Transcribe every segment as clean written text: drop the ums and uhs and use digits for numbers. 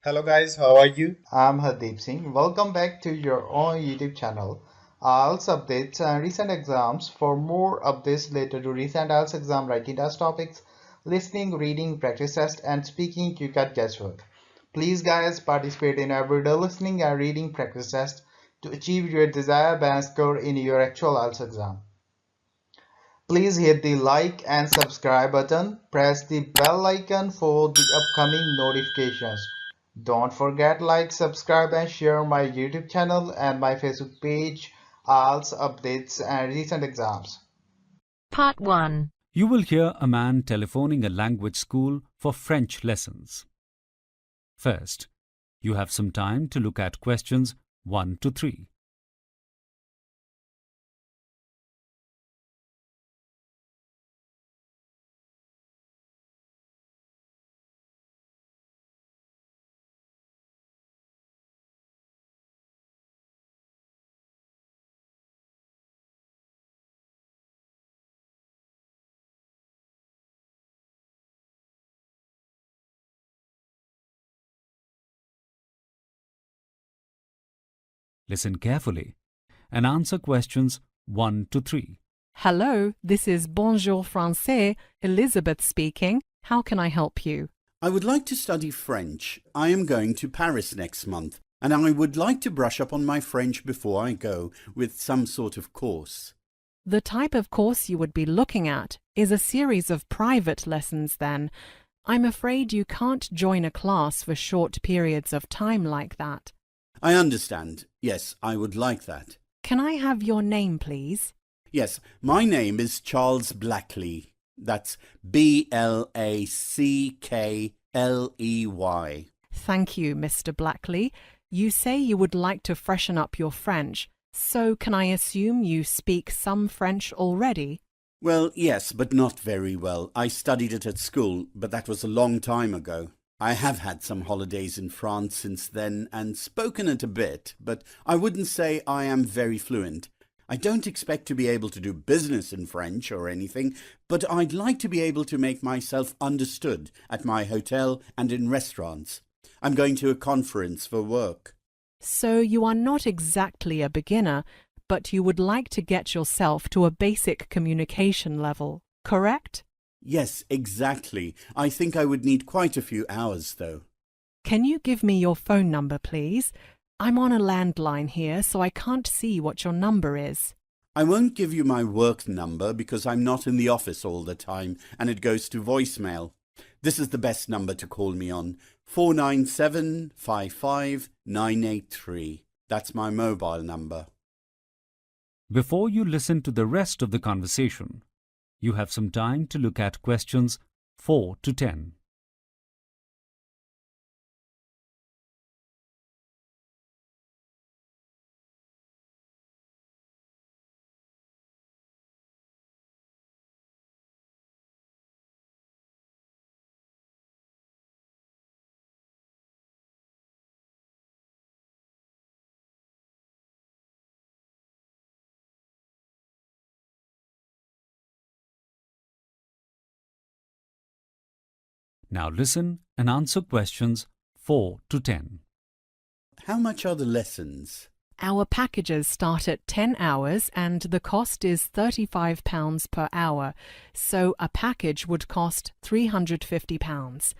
Hello guys, how are you? I'm Hardeep Singh. Welcome back to your own YouTube channel. IELTS updates and recent exams. For more updates related to recent IELTS exam writing test topics, listening, reading, practice test, and speaking, you got guesswork. Please, guys, participate in everyday listening and reading practice test to achieve your desired band score in your actual IELTS exam. Please hit the like and subscribe button. Press the bell icon for the upcoming notifications. Don't forget like, subscribe and share my YouTube channel and my Facebook page, IELTS updates and recent exams. Part 1. You will hear a man telephoning a language school for French lessons. First, you have some time to look at questions 1 to 3. Listen carefully and answer questions 1 to 3. Hello, this is Bonjour Français, Elizabeth speaking. How can I help you? I would like to study French. I am going to Paris next month, and I would like to brush up on my French before I go with some sort of course. The type of course you would be looking at is a series of private lessons then. I'm afraid you can't join a class for short periods of time like that. I understand. Yes, I would like that. Can I have your name, please? Yes, my name is Charles Blackley. That's Blackley. Thank you, Mr. Blackley. You say you would like to freshen up your French, so can I assume you speak some French already? Well, yes, but not very well. I studied it at school, but that was a long time ago. I have had some holidays in France since then and spoken it a bit, but I wouldn't say I am very fluent. I don't expect to be able to do business in French or anything, but I'd like to be able to make myself understood at my hotel and in restaurants. I'm going to a conference for work. So you are not exactly a beginner, but you would like to get yourself to a basic communication level, correct? Yes, exactly. I think I would need quite a few hours, though. Can you give me your phone number, please? I'm on a landline here, so I can't see what your number is. I won't give you my work number because I'm not in the office all the time and it goes to voicemail. This is the best number to call me on, 497-55983. That's my mobile number. Before you listen to the rest of the conversation, you have some time to look at questions 4 to 10. Now listen and answer questions 4 to 10. How much are the lessons? Our packages start at 10 hours and the cost is £35 per hour, so a package would cost £350.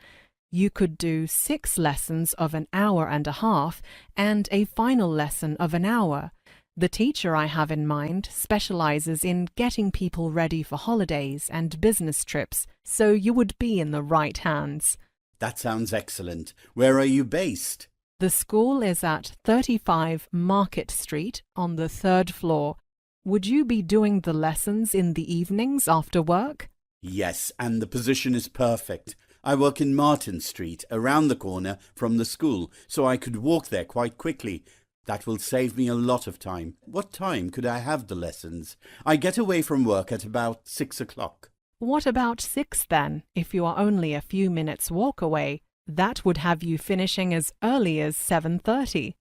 You could do 6 lessons of an hour and a half and a final lesson of an hour. The teacher I have in mind specializes in getting people ready for holidays and business trips, so you would be in the right hands. That sounds excellent. Where are you based? The school is at 35 Market Street on the 3rd floor. Would you be doing the lessons in the evenings after work? Yes, and the position is perfect. I work in Martin Street, around the corner from the school, so I could walk there quite quickly. That will save me a lot of time. What time could I have the lessons? I get away from work at about 6 o'clock. What about 6 then, if you are only a few minutes walk away? That would have you finishing as early as 7:30.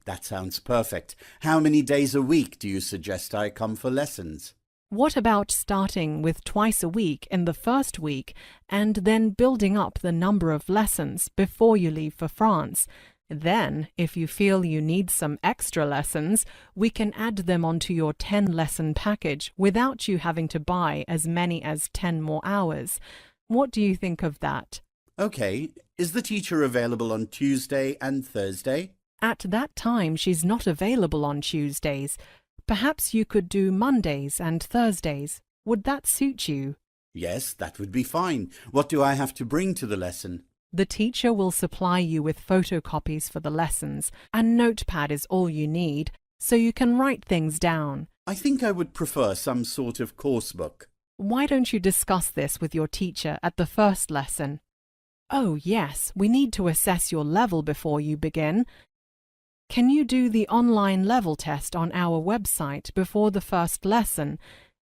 That sounds perfect. How many days a week do you suggest I come for lessons? What about starting with twice a week in the first week and then building up the number of lessons before you leave for France? Then, if you feel you need some extra lessons, we can add them onto your 10-lesson package without you having to buy as many as 10 more hours. What do you think of that? Okay, is the teacher available on Tuesday and Thursday? At that time, she's not available on Tuesdays. Perhaps you could do Mondays and Thursdays. Would that suit you? Yes, that would be fine. What do I have to bring to the lesson? The teacher will supply you with photocopies for the lessons. A notepad is all you need, so you can write things down. I think I would prefer some sort of course book. Why don't you discuss this with your teacher at the first lesson? Oh, yes, we need to assess your level before you begin. Can you do the online level test on our website before the first lesson?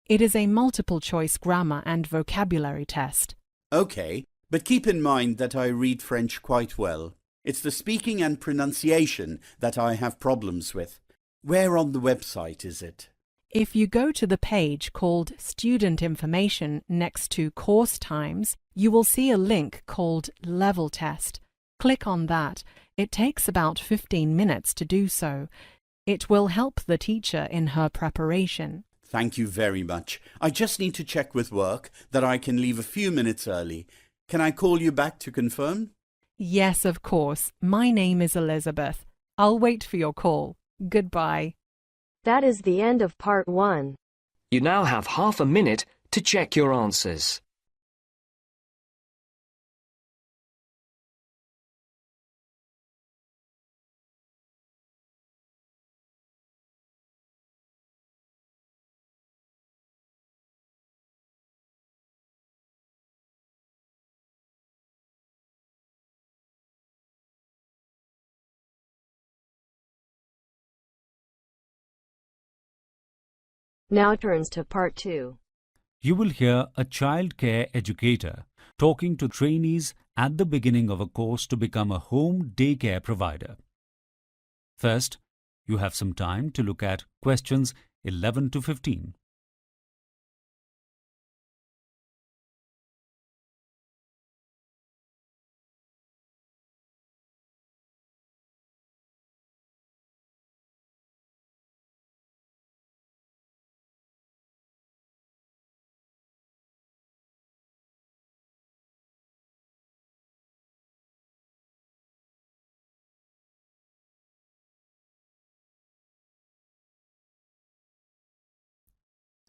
It is a multiple-choice grammar and vocabulary test. Okay, but keep in mind that I read French quite well. It's the speaking and pronunciation that I have problems with. Where on the website is it? If you go to the page called Student Information next to Course Times, you will see a link called Level Test. Click on that. It takes about 15 minutes to do so. It will help the teacher in her preparation. Thank you very much. I just need to check with work that I can leave a few minutes early. Can I call you back to confirm? Yes, of course. My name is Elizabeth. I'll wait for your call. Goodbye. That is the end of part 1. You now have half a minute to check your answers. Now turns to part 2. You will hear a childcare educator talking to trainees at the beginning of a course to become a home daycare provider. First, you have some time to look at questions 11 to 15.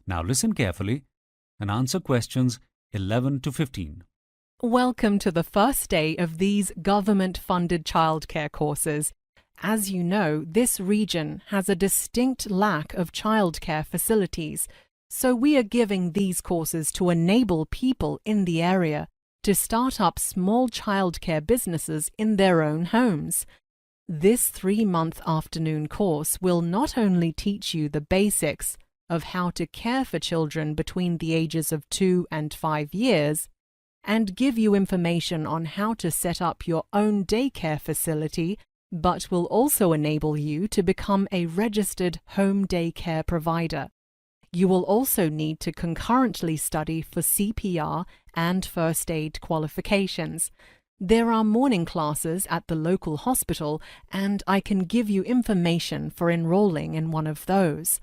Now listen carefully and answer questions 11 to 15. Welcome to the first day of these government-funded childcare courses. As you know, this region has a distinct lack of childcare facilities, so we are giving these courses to enable people in the area to start up small childcare businesses in their own homes. This 3-month afternoon course will not only teach you the basics of how to care for children between the ages of 2 and 5 years, and give you information on how to set up your own daycare facility, but will also enable you to become a registered home daycare provider. You will also need to concurrently study for CPR and first aid qualifications. There are morning classes at the local hospital, and I can give you information for enrolling in one of those.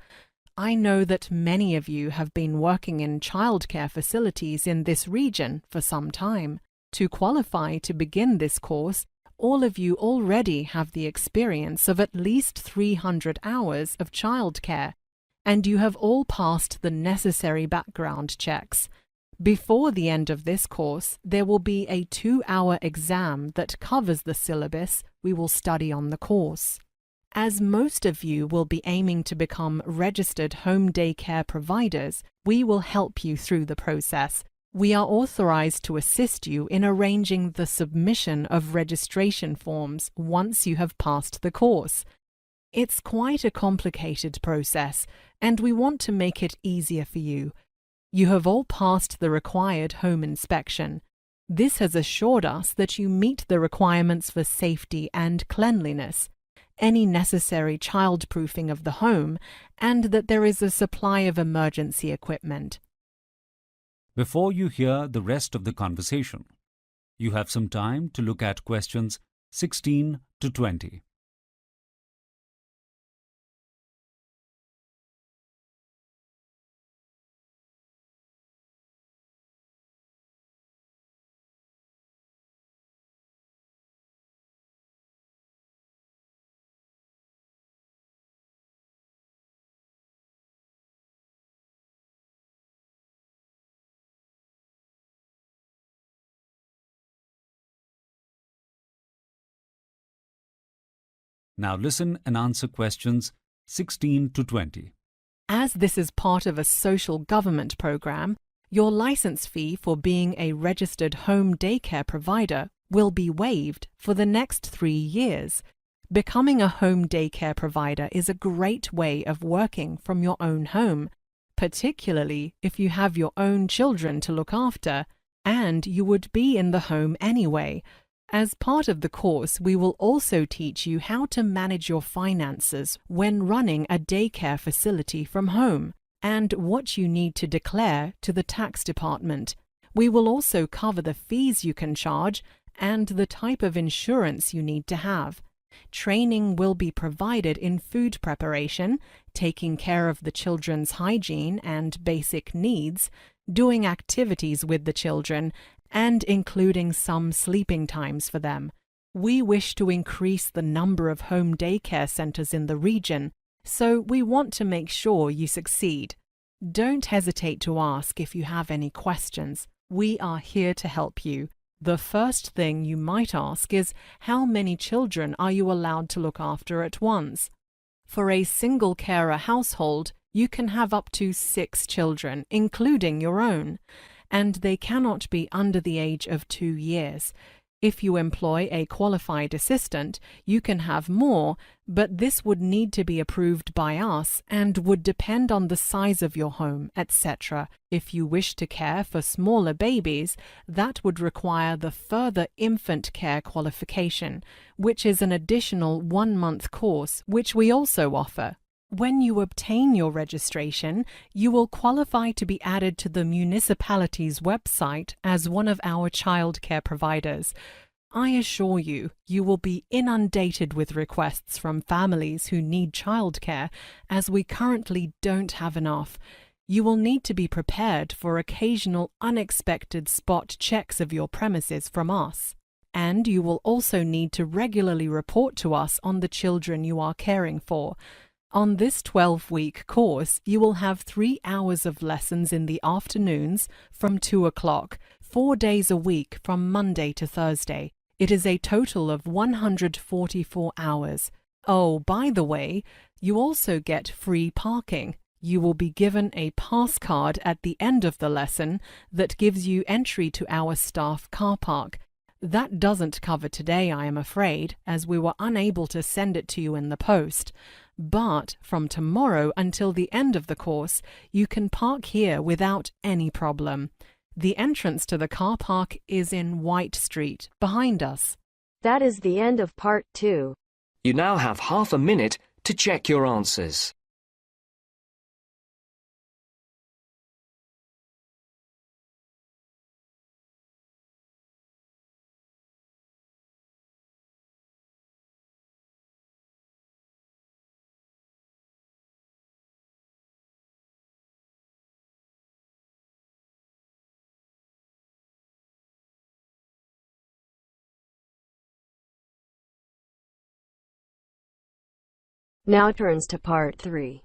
I know that many of you have been working in childcare facilities in this region for some time. To qualify to begin this course, all of you already have the experience of at least 300 hours of childcare, and you have all passed the necessary background checks. Before the end of this course, there will be a 2-hour exam that covers the syllabus we will study on the course. As most of you will be aiming to become registered home daycare providers, we will help you through the process. We are authorized to assist you in arranging the submission of registration forms once you have passed the course. It's quite a complicated process, and we want to make it easier for you. You have all passed the required home inspection. This has assured us that you meet the requirements for safety and cleanliness. any necessary childproofing of the home, and that there is a supply of emergency equipment. Before you hear the rest of the conversation, you have some time to look at questions 16 to 20. Now listen and answer questions 16 to 20. As this is part of a social government program, your license fee for being a registered home daycare provider will be waived for the next 3 years. Becoming a home daycare provider is a great way of working from your own home, particularly if you have your own children to look after, and you would be in the home anyway. As part of the course, we will also teach you how to manage your finances when running a daycare facility from home, and what you need to declare to the tax department. We will also cover the fees you can charge and the type of insurance you need to have. Training will be provided in food preparation, taking care of the children's hygiene and basic needs, doing activities with the children, and including some sleeping times for them. We wish to increase the number of home daycare centers in the region, so we want to make sure you succeed. Don't hesitate to ask if you have any questions. We are here to help you. The first thing you might ask is, how many children are you allowed to look after at once? For a single carer household, you can have up to 6 children, including your own, and they cannot be under the age of 2 years. If you employ a qualified assistant, you can have more, but this would need to be approved by us and would depend on the size of your home, etc. If you wish to care for smaller babies, that would require the further infant care qualification, which is an additional 1-month course, which we also offer. When you obtain your registration, you will qualify to be added to the municipality's website as one of our childcare providers. I assure you, you will be inundated with requests from families who need childcare, as we currently don't have enough. You will need to be prepared for occasional unexpected spot checks of your premises from us. And you will also need to regularly report to us on the children you are caring for. On this 12-week course, you will have 3 hours of lessons in the afternoons from 2 o'clock, 4 days a week from Monday to Thursday. It is a total of 144 hours. Oh, by the way, you also get free parking. You will be given a pass card at the end of the lesson that gives you entry to our staff car park. That doesn't cover today, I am afraid, as we were unable to send it to you in the post. But from tomorrow until the end of the course, you can park here without any problem. The entrance to the car park is in White Street, behind us. That is the end of part 2. You now have half a minute to check your answers. Now turns to part 3.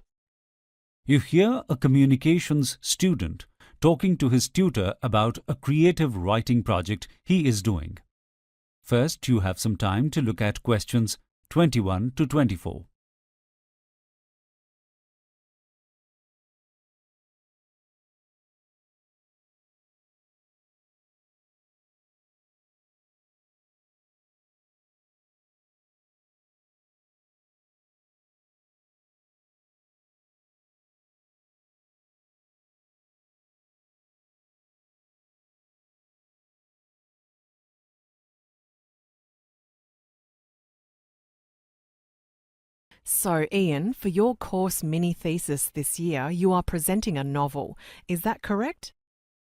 You hear a communications student talking to his tutor about a creative writing project he is doing. First, you have some time to look at questions 21 to 24. So, Ian, for your course mini-thesis this year, you are presenting a novel. Is that correct?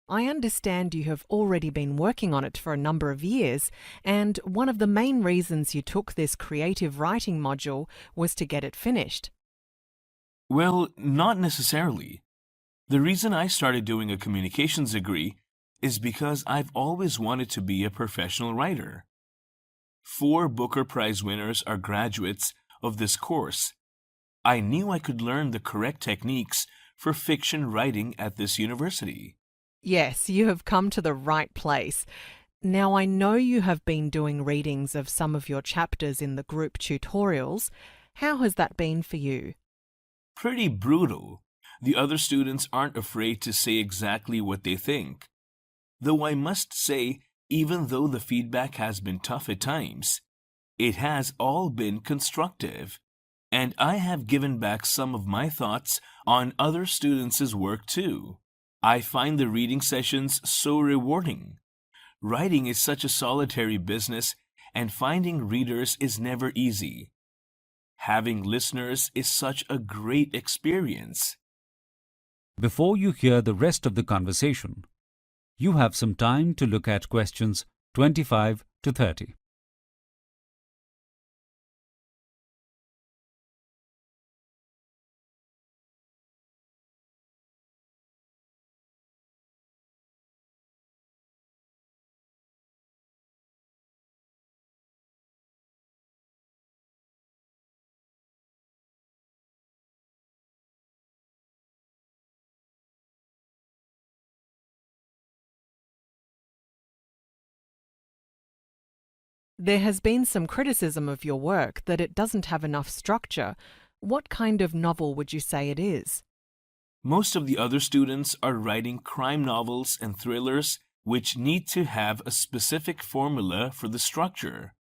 I understand you have already been working on it for a number of years, and one of the main reasons you took this creative writing module was to get it finished. Well, not necessarily. The reason I started doing a communications degree is because I've always wanted to be a professional writer. 4 Booker Prize winners are graduates of this course. I knew I could learn the correct techniques for fiction writing at this university. Yes, you have come to the right place. Now, I know you have been doing readings of some of your chapters in the group tutorials. How has that been for you? Pretty brutal. The other students aren't afraid to say exactly what they think. Though I must say, even though the feedback has been tough at times, it has all been constructive, and I have given back some of my thoughts on other students' work too. I find the reading sessions so rewarding. Writing is such a solitary business, and finding readers is never easy. Having listeners is such a great experience. Before you hear the rest of the conversation, you have some time to look at questions 25 to 30. There has been some criticism of your work that it doesn't have enough structure. What kind of novel would you say it is? Most of the other students are writing crime novels and thrillers which need to have a specific formula for the structure.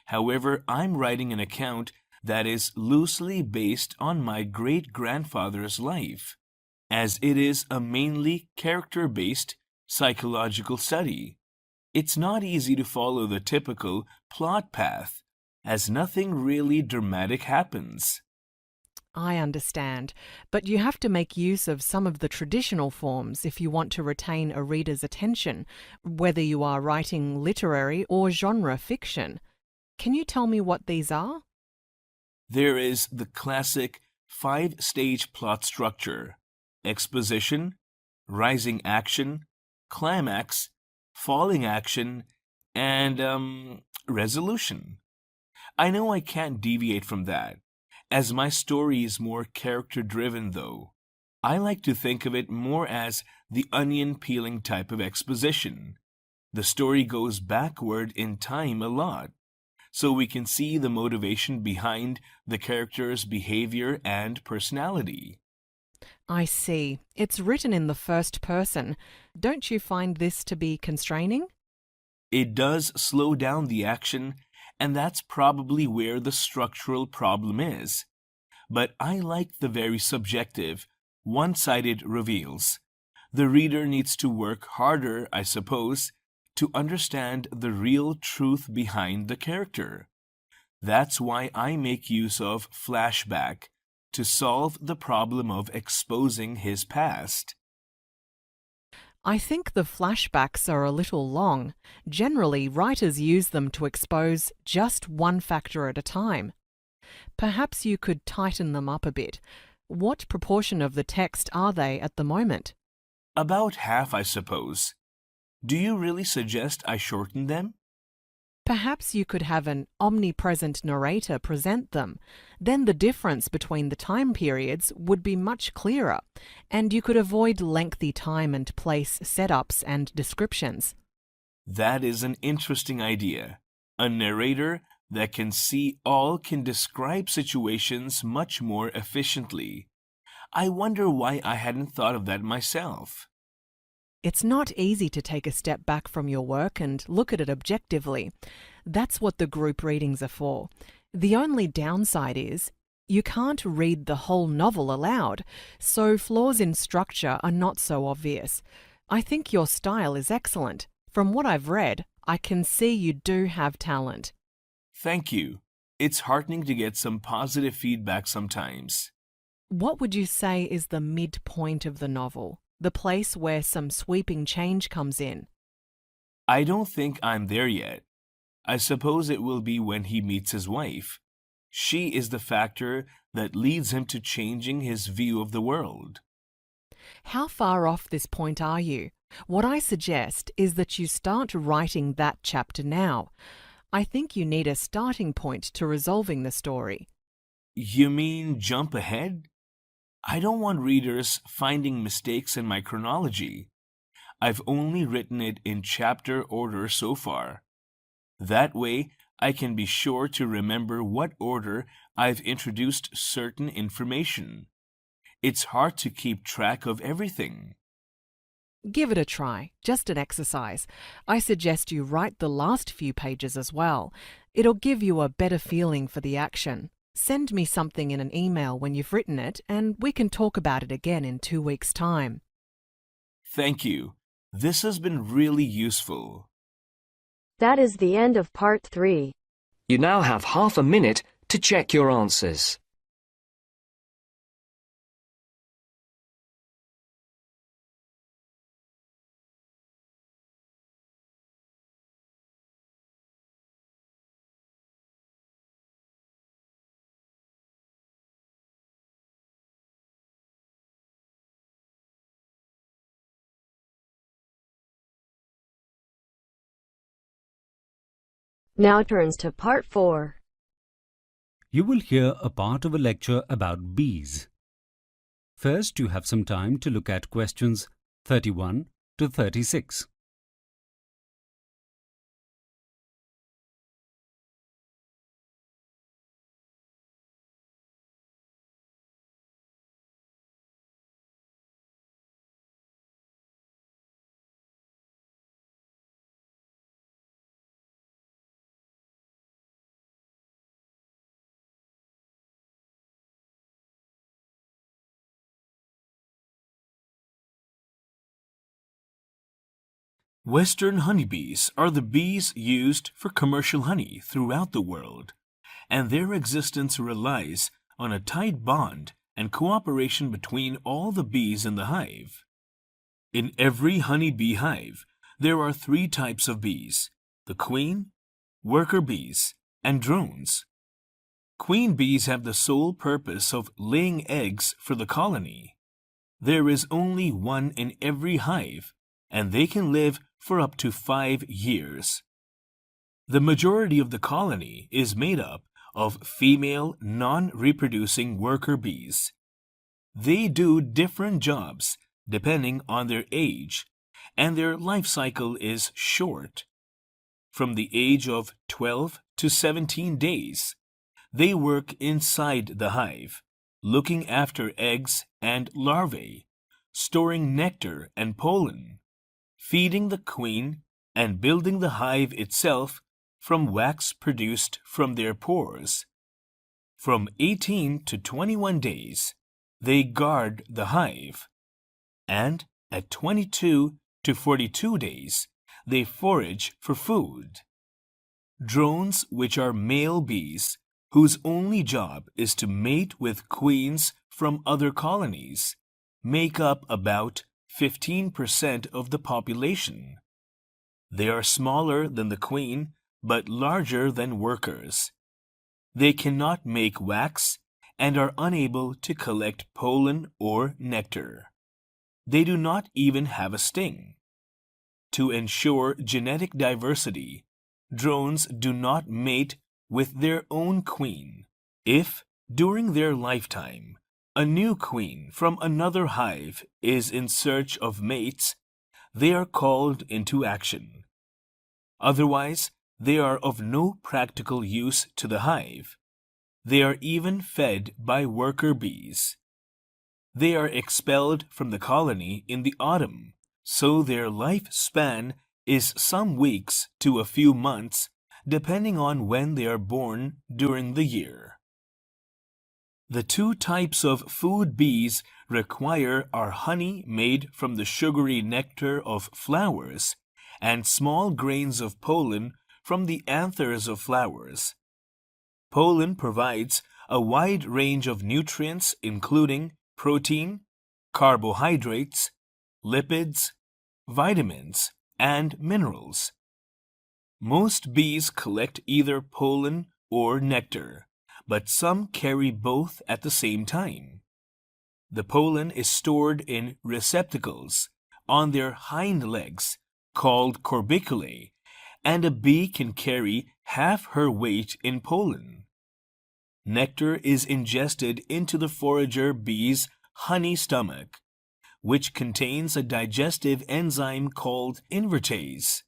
However, I'm writing an account that is loosely based on my great-grandfather's life, as it is a mainly character-based psychological study. It's not easy to follow the typical plot path, as nothing really dramatic happens. I understand, but you have to make use of some of the traditional forms if you want to retain a reader's attention, whether you are writing literary or genre fiction. Can you tell me what these are? There is the classic 5-stage plot structure: exposition, rising action, climax, falling action, and resolution. I know I can't deviate from that, as my story is more character-driven though. I like to think of it more as the onion-peeling type of exposition. The story goes backward in time a lot, so we can see the motivation behind the character's behavior and personality. I see. It's written in the first person. Don't you find this to be constraining? It does slow down the action, and that's probably where the structural problem is. But I like the very subjective, one-sided reveals. The reader needs to work harder, I suppose, to understand the real truth behind the character. That's why I make use of flashback to solve the problem of exposing his past. I think the flashbacks are a little long. Generally, writers use them to expose just one factor at a time. Perhaps you could tighten them up a bit. What proportion of the text are they at the moment? About half, I suppose. Do you really suggest I shorten them? Perhaps you could have an omnipresent narrator present them. Then the difference between the time periods would be much clearer, and you could avoid lengthy time and place setups and descriptions. That is an interesting idea. A narrator that can see all can describe situations much more efficiently. I wonder why I hadn't thought of that myself. It's not easy to take a step back from your work and look at it objectively. That's what the group readings are for. The only downside is you can't read the whole novel aloud, so flaws in structure are not so obvious. I think your style is excellent. From what I've read, I can see you do have talent. Thank you. It's heartening to get some positive feedback sometimes. What would you say is the midpoint of the novel, the place where some sweeping change comes in? I don't think I'm there yet. I suppose it will be when he meets his wife. She is the factor that leads him to changing his view of the world. How far off this point are you? What I suggest is that you start writing that chapter now. I think you need a starting point to resolving the story. You mean jump ahead? I don't want readers finding mistakes in my chronology. I've only written it in chapter order so far. That way, I can be sure to remember what order I've introduced certain information. It's hard to keep track of everything. Give it a try, just an exercise. I suggest you write the last few pages as well. It'll give you a better feeling for the action. Send me something in an email when you've written it, and we can talk about it again in 2 weeks' time. Thank you. This has been really useful. That is the end of part 3. You now have half a minute to check your answers. Now turns to part 4. You will hear a part of a lecture about bees. First, you have some time to look at questions 31 to 36. Western honeybees are the bees used for commercial honey throughout the world, and their existence relies on a tight bond and cooperation between all the bees in the hive. In every honeybee hive, there are 3 types of bees: the queen, worker bees, and drones. Queen bees have the sole purpose of laying eggs for the colony. There is only one in every hive, and they can live for up to 5 years. The majority of the colony is made up of female non-reproducing worker bees. They do different jobs depending on their age, and their life cycle is short. From the age of 12 to 17 days, they work inside the hive, looking after eggs and larvae, storing nectar and pollen, feeding the queen, and building the hive itself from wax produced from their pores. From 18 to 21 days, they guard the hive, and at 22 to 42 days, they forage for food. Drones, which are male bees, whose only job is to mate with queens from other colonies, make up about 15% of the population. They are smaller than the queen, but larger than workers. They cannot make wax and are unable to collect pollen or nectar. They do not even have a sting. To ensure genetic diversity, drones do not mate with their own queen. If, during their lifetime, a new queen from another hive is in search of mates, they are called into action. Otherwise, they are of no practical use to the hive. They are even fed by worker bees. They are expelled from the colony in the autumn, so their lifespan is some weeks to a few months, depending on when they are born during the year. The 2 types of food bees require are honey made from the sugary nectar of flowers and small grains of pollen from the anthers of flowers. Pollen provides a wide range of nutrients including protein, carbohydrates, lipids, vitamins, and minerals. Most bees collect either pollen or nectar, but some carry both at the same time. The pollen is stored in receptacles on their hind legs called corbiculae, and a bee can carry half her weight in pollen. Nectar is ingested into the forager bee's honey stomach, which contains a digestive enzyme called invertase.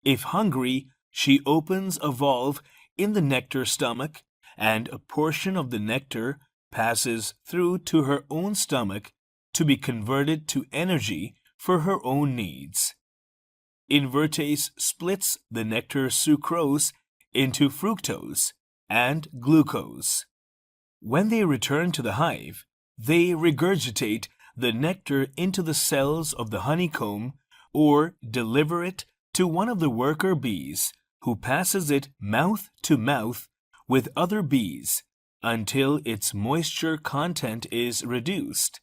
If hungry, she opens a valve in the nectar stomach, and a portion of the nectar passes through to her own stomach to be converted to energy for her own needs. Invertase splits the nectar sucrose into fructose and glucose. When they return to the hive, they regurgitate the nectar into the cells of the honeycomb or deliver it to one of the worker bees, who passes it mouth to mouth with other bees until its moisture content is reduced.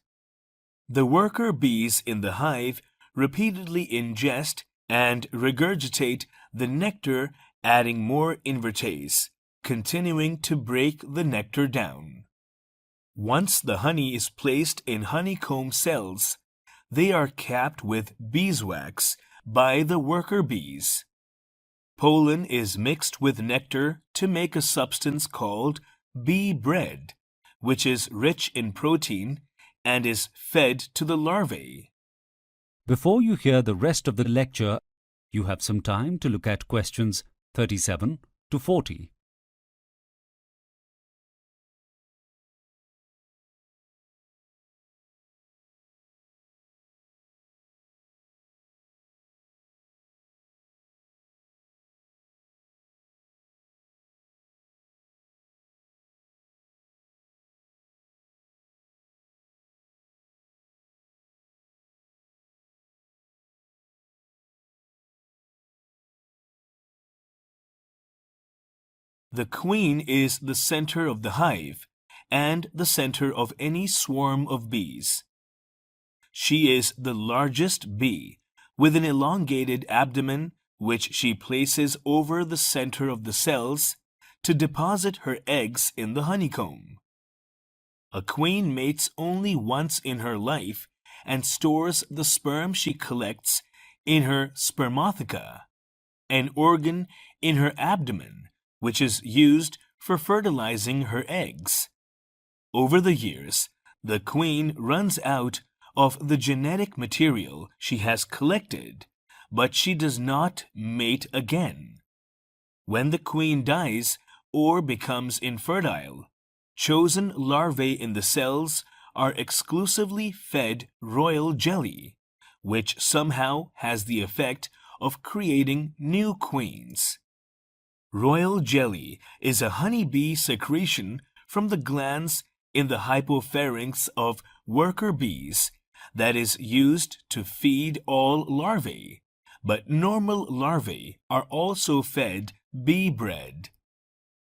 The worker bees in the hive repeatedly ingest and regurgitate the nectar, adding more invertase, continuing to break the nectar down. Once the honey is placed in honeycomb cells, they are capped with beeswax by the worker bees. Pollen is mixed with nectar to make a substance called bee bread, which is rich in protein and is fed to the larvae. Before you hear the rest of the lecture, you have some time to look at questions 37 to 40. The queen is the center of the hive and the center of any swarm of bees. She is the largest bee, with an elongated abdomen which she places over the center of the cells to deposit her eggs in the honeycomb. A queen mates only once in her life and stores the sperm she collects in her spermatheca, an organ in her abdomen which is used for fertilizing her eggs. Over the years, the queen runs out of the genetic material she has collected, but she does not mate again. When the queen dies or becomes infertile, chosen larvae in the cells are exclusively fed royal jelly, which somehow has the effect of creating new queens. Royal jelly is a honeybee secretion from the glands in the hypopharynx of worker bees that is used to feed all larvae, but normal larvae are also fed bee bread.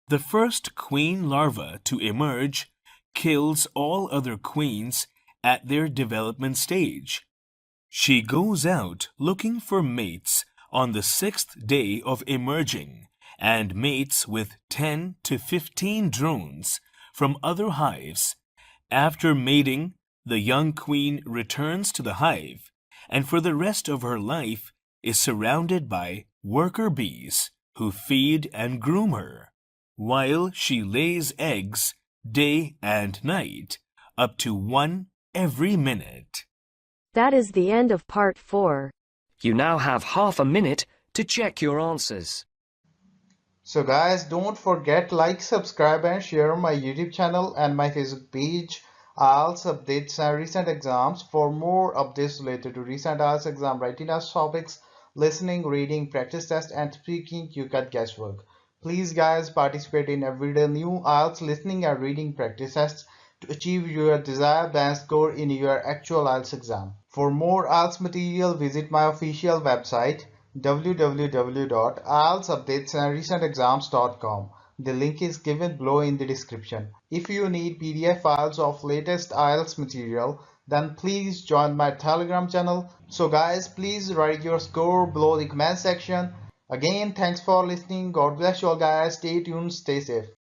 The first queen larva to emerge kills all other queens at their development stage. She goes out looking for mates on the 6th day of emerging and mates with 10 to 15 drones from other hives. After mating, the young queen returns to the hive and for the rest of her life is surrounded by worker bees who feed and groom her, while she lays eggs day and night, up to one every minute. That is the end of part 4. You now have half a minute to check your answers. So guys, don't forget like, subscribe and share my YouTube channel and my Facebook page, IELTS updates and recent exams. For more updates related to recent IELTS exam writing test topics, listening, reading, practice test and speaking, you got guesswork. Please guys, participate in everyday new IELTS listening and reading practice tests to achieve your desired band score in your actual IELTS exam. For more IELTS material, visit my official website www.ieltsupdatesandrecentexams.com. The link is given below in the description. If you need PDF files of latest IELTS material, then please join my Telegram channel. So guys, please write your score below the comment section. Again, thanks for listening. God bless you all guys. Stay tuned, stay safe.